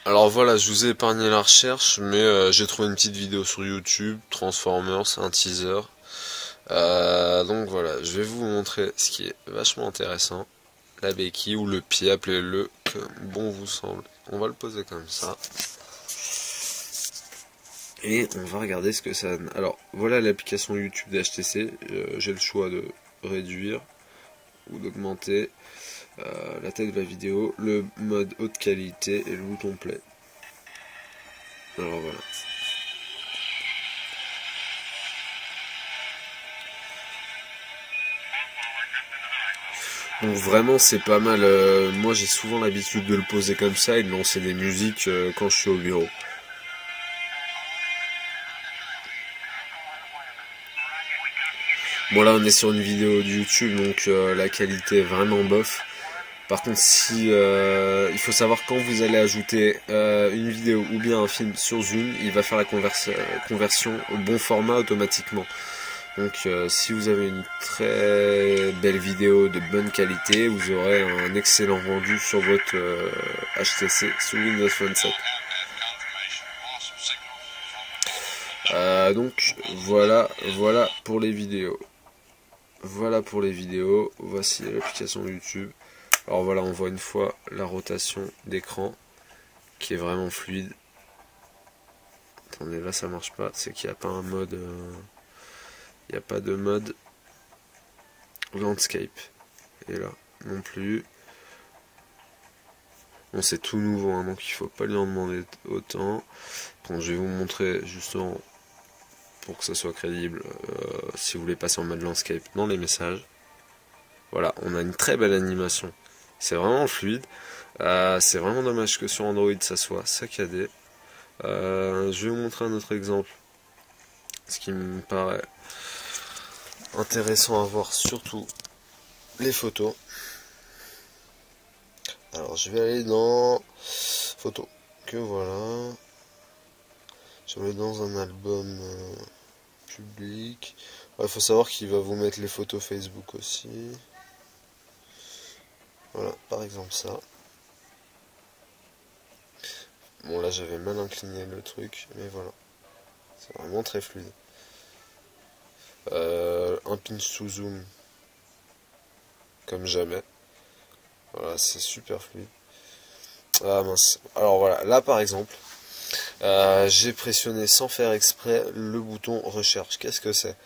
Alors voilà, je vous ai épargné la recherche, mais j'ai trouvé une petite vidéo sur YouTube, Transformers, un teaser. Donc voilà, je vais vous montrer ce qui est vachement intéressant. La béquille ou le pied, appelez-le comme bon vous semble. On va le poser comme ça. Et on va regarder ce que ça donne. Alors voilà l'application YouTube d'HTC. J'ai le choix de réduire ou d'augmenter la taille de la vidéo, le mode haute qualité et le bouton play. Alors voilà. Donc vraiment c'est pas mal. Moi j'ai souvent l'habitude de le poser comme ça et de lancer des musiques quand je suis au bureau. Bon là on est sur une vidéo de YouTube donc la qualité est vraiment bof. Par contre si il faut savoir quand vous allez ajouter une vidéo ou bien un film sur Zoom, il va faire la conversion au bon format automatiquement. Donc si vous avez une très belle vidéo de bonne qualité, vous aurez un excellent rendu sur votre HTC sous Windows Phone 7. Donc voilà pour les vidéos. Voilà pour les vidéos. Voici l'application YouTube. Alors voilà, on voit une fois la rotation d'écran qui est vraiment fluide. Attendez, là ça marche pas, c'est qu'il n'y a pas un mode... il n'y a pas de mode landscape. Et là, non plus. Bon, c'est tout nouveau, hein, donc il faut pas lui en demander autant. Bon, je vais vous montrer justement, pour que ça soit crédible, si vous voulez passer en mode landscape dans les messages. Voilà, on a une très belle animation. C'est vraiment fluide. C'est vraiment dommage que sur Android ça soit saccadé. Je vais vous montrer un autre exemple. Ce qui me paraît intéressant à voir, surtout les photos. Alors je vais aller dans photos. Que voilà. Je vais aller dans un album public. Il faut savoir qu'il va vous mettre les photos Facebook aussi. Voilà, par exemple ça. Bon là j'avais mal incliné le truc, mais voilà. C'est vraiment très fluide. Un pinch to zoom. Comme jamais. Voilà, c'est super fluide. Ah mince. Alors voilà, là par exemple, j'ai pressionné sans faire exprès le bouton recherche. Qu'est-ce que c'est?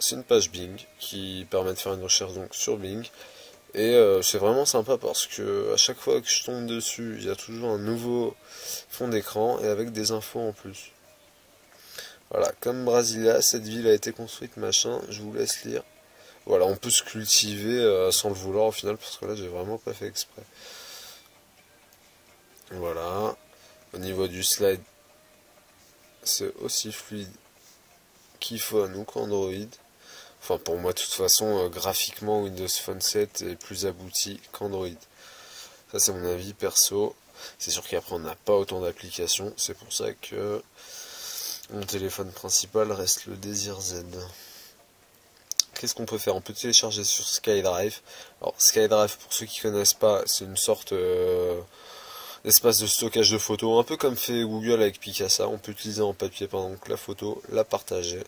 C'est une page Bing qui permet de faire une recherche donc sur Bing. Et c'est vraiment sympa parce que à chaque fois que je tombe dessus, il y a toujours un nouveau fond d'écran et avec des infos en plus. Voilà, comme Brasilia, cette ville a été construite, machin, je vous laisse lire. Voilà, on peut se cultiver sans le vouloir au final, parce que là j'ai vraiment pas fait exprès. Voilà, au niveau du slide, c'est aussi fluide qu'iPhone ou qu'Android. Enfin pour moi de toute façon, graphiquement Windows Phone 7 est plus abouti qu'Android. Ça c'est mon avis perso. C'est sûr qu'après on n'a pas autant d'applications, c'est pour ça que mon téléphone principal reste le Désir Z. Qu'est-ce qu'on peut faire? On peut télécharger sur SkyDrive. Alors SkyDrive, pour ceux qui connaissent pas, c'est une sorte d'espace de stockage de photos, un peu comme fait Google avec Picasa. On peut utiliser en papier pendant que la photo, la partager.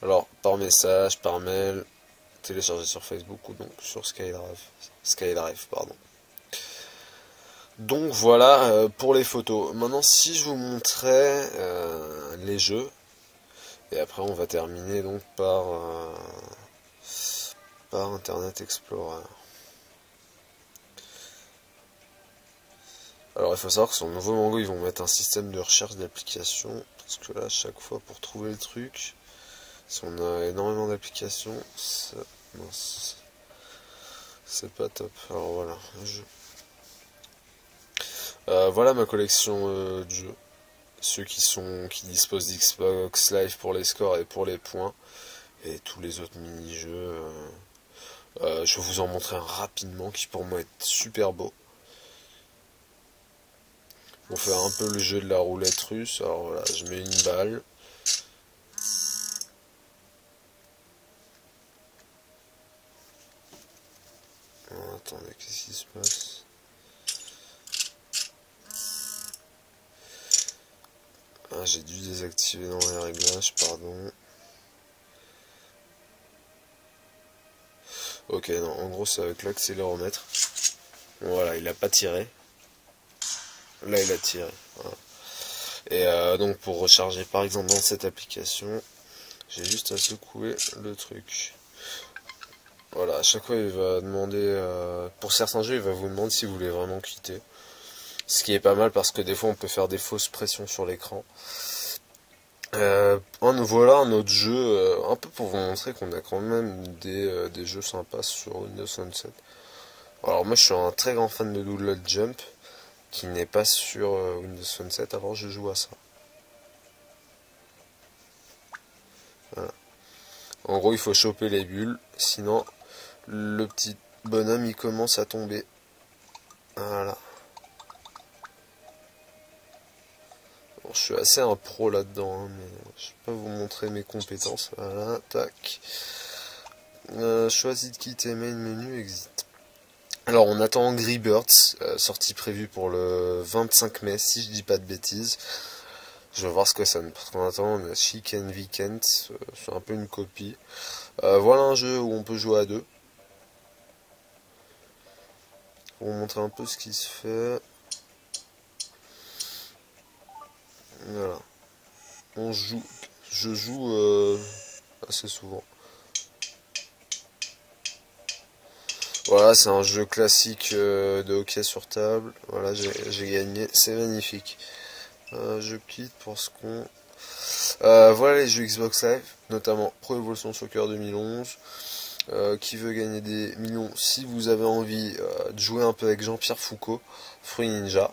Alors par message, par mail, télécharger sur Facebook ou donc sur SkyDrive. SkyDrive, pardon. Donc voilà pour les photos. Maintenant si je vous montrais les jeux, et après on va terminer donc par Internet Explorer. Alors il faut savoir que sur le nouveau Mango ils vont mettre un système de recherche d'applications, parce que là à chaque fois pour trouver le truc, si on a énormément d'applications, c'est pas top. Alors voilà, jeu. Voilà ma collection de jeux. Ceux qui disposent d'Xbox Live pour les scores et pour les points, et tous les autres mini-jeux. Je vais vous en montrer un rapidement qui pour moi est super beau. On fait un peu le jeu de la roulette russe. Alors voilà, je mets une balle. Oh, attendez, qu'est-ce qui se passe? Ah, j'ai dû désactiver dans les réglages, pardon. Ok, non, en gros c'est avec l'accéléromètre. Voilà, il a pas tiré. Là il a tiré. Voilà. Et donc pour recharger par exemple dans cette application, j'ai juste à secouer le truc. Voilà, à chaque fois il va demander, pour certains jeux il va vous demander si vous voulez vraiment quitter. Ce qui est pas mal parce que des fois on peut faire des fausses pressions sur l'écran. Voilà un autre jeu, un peu pour vous montrer qu'on a quand même des jeux sympas sur Windows Phone 7. Alors moi je suis un très grand fan de Doodle Jump, qui n'est pas sur Windows Phone 7, alors je joue à ça. Voilà. En gros il faut choper les bulles, sinon le petit bonhomme il commence à tomber. Voilà. Bon, je suis assez un pro là-dedans, hein, mais je vais pas vous montrer mes compétences. Voilà, tac. Choisis de quitter main menu, exit. Alors on attend Angry Birds, sortie prévue pour le 25 mai, si je dis pas de bêtises. Je vais voir ce que ça donne, parce qu'on attend, on a Chicken Weekend, c'est un peu une copie. Voilà un jeu où on peut jouer à deux. Pour vous montrer un peu ce qui se fait. Voilà. Je joue assez souvent. Voilà, c'est un jeu classique de hockey sur table. Voilà, j'ai gagné, c'est magnifique. Je quitte pour ce qu'on... voilà les jeux Xbox Live, notamment Pro Evolution Soccer 2011. Qui veut gagner des millions? Si vous avez envie de jouer un peu avec Jean-Pierre Foucault, Fruit Ninja.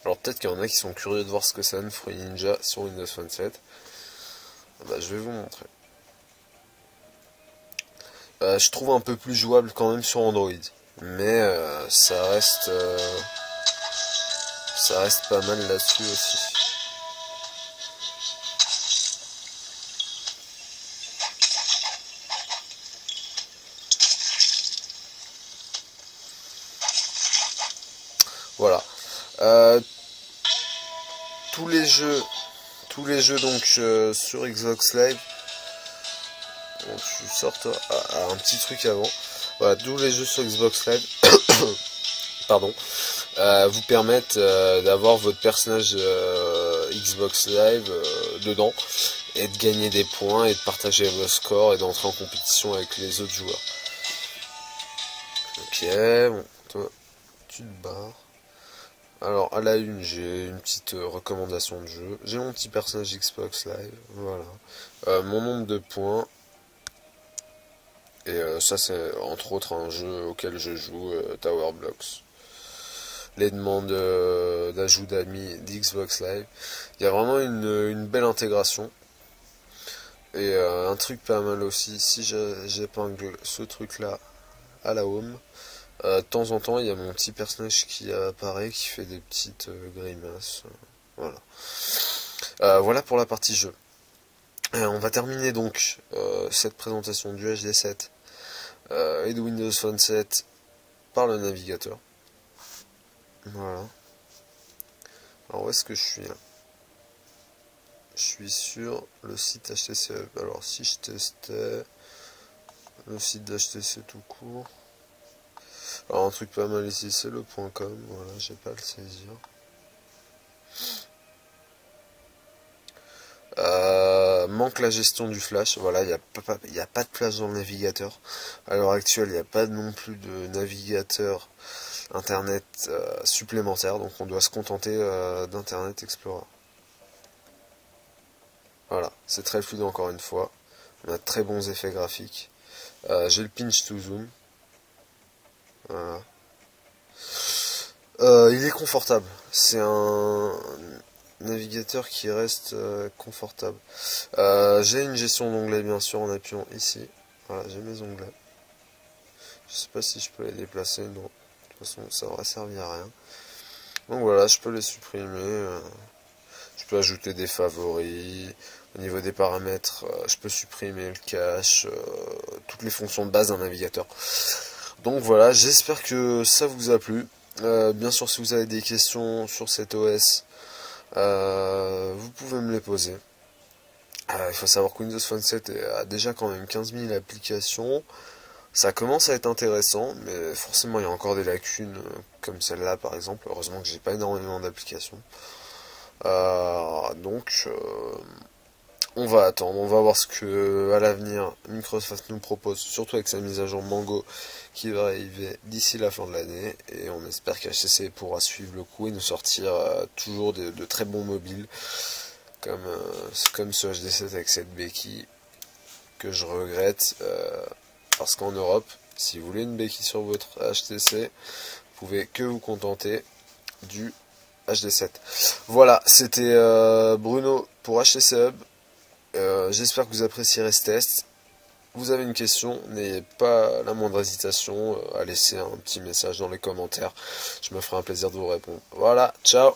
Alors peut-être qu'il y en a qui sont curieux de voir ce que ça donne Fruit Ninja sur Windows Phone 7. Bah, je vais vous montrer. Je trouve un peu plus jouable quand même sur Android, mais ça reste pas mal là-dessus aussi. Voilà. Tous les jeux donc sur Xbox Live. Bon, je sorte un petit truc avant. Voilà, tous les jeux sur Xbox Live, pardon, vous permettent d'avoir votre personnage Xbox Live dedans et de gagner des points et de partager vos scores et d'entrer en compétition avec les autres joueurs. Ok, bon, toi, tu te barres. Alors à la une, j'ai une petite recommandation de jeu. J'ai mon petit personnage Xbox Live, voilà. Mon nombre de points. Et ça c'est entre autres un jeu auquel je joue, Tower Blocks. Les demandes d'ajout d'amis d'Xbox Live. Il y a vraiment une belle intégration. Et un truc pas mal aussi, si j'épingle ce truc là à la home, de temps en temps il y a mon petit personnage qui apparaît, qui fait des petites grimaces. Voilà. Voilà pour la partie jeu. On va terminer donc cette présentation du HD7 et de Windows Phone 7 par le navigateur. Voilà. Alors où est-ce que je suis là? Je suis sur le site HTC Hub. Alors si je testais le site d'HTC tout court. Alors un truc pas mal ici c'est le .com. Voilà, j'ai pas à le saisir. Manque la gestion du flash. Voilà, il n'y a pas de place dans le navigateur. À l'heure actuelle, il n'y a pas non plus de navigateur internet supplémentaire, donc on doit se contenter d'Internet Explorer. Voilà, c'est très fluide encore une fois. On a de très bons effets graphiques. J'ai le pinch to zoom. Voilà. Il est confortable. C'est un navigateur qui reste confortable. J'ai une gestion d'onglets bien sûr en appuyant ici. Voilà, j'ai mes onglets. Je sais pas si je peux les déplacer. Non, de toute façon ça aurait servi à rien. Donc voilà, je peux les supprimer. Je peux ajouter des favoris. Au niveau des paramètres, je peux supprimer le cache, toutes les fonctions de base d'un navigateur. Donc voilà, j'espère que ça vous a plu. Bien sûr, si vous avez des questions sur cet OS, vous pouvez me les poser. Il faut savoir que Windows Phone 7 a déjà quand même 15 000 applications. Ça commence à être intéressant, mais forcément il y a encore des lacunes, comme celle-là par exemple. Heureusement que j'ai pas énormément d'applications. Donc on va attendre, on va voir ce que à l'avenir Microsoft nous propose, surtout avec sa mise à jour Mango qui va arriver d'ici la fin de l'année, et on espère qu'HTC pourra suivre le coup et nous sortir toujours de très bons mobiles comme ce HD7 avec cette béquille que je regrette, parce qu'en Europe, si vous voulez une béquille sur votre HTC, vous pouvez que vous contenter du HD7. Voilà, c'était Bruno pour HTC Hub. J'espère que vous apprécierez ce test. Vous avez une question, n'ayez pas la moindre hésitation à laisser un petit message dans les commentaires. Je me ferai un plaisir de vous répondre. Voilà, ciao!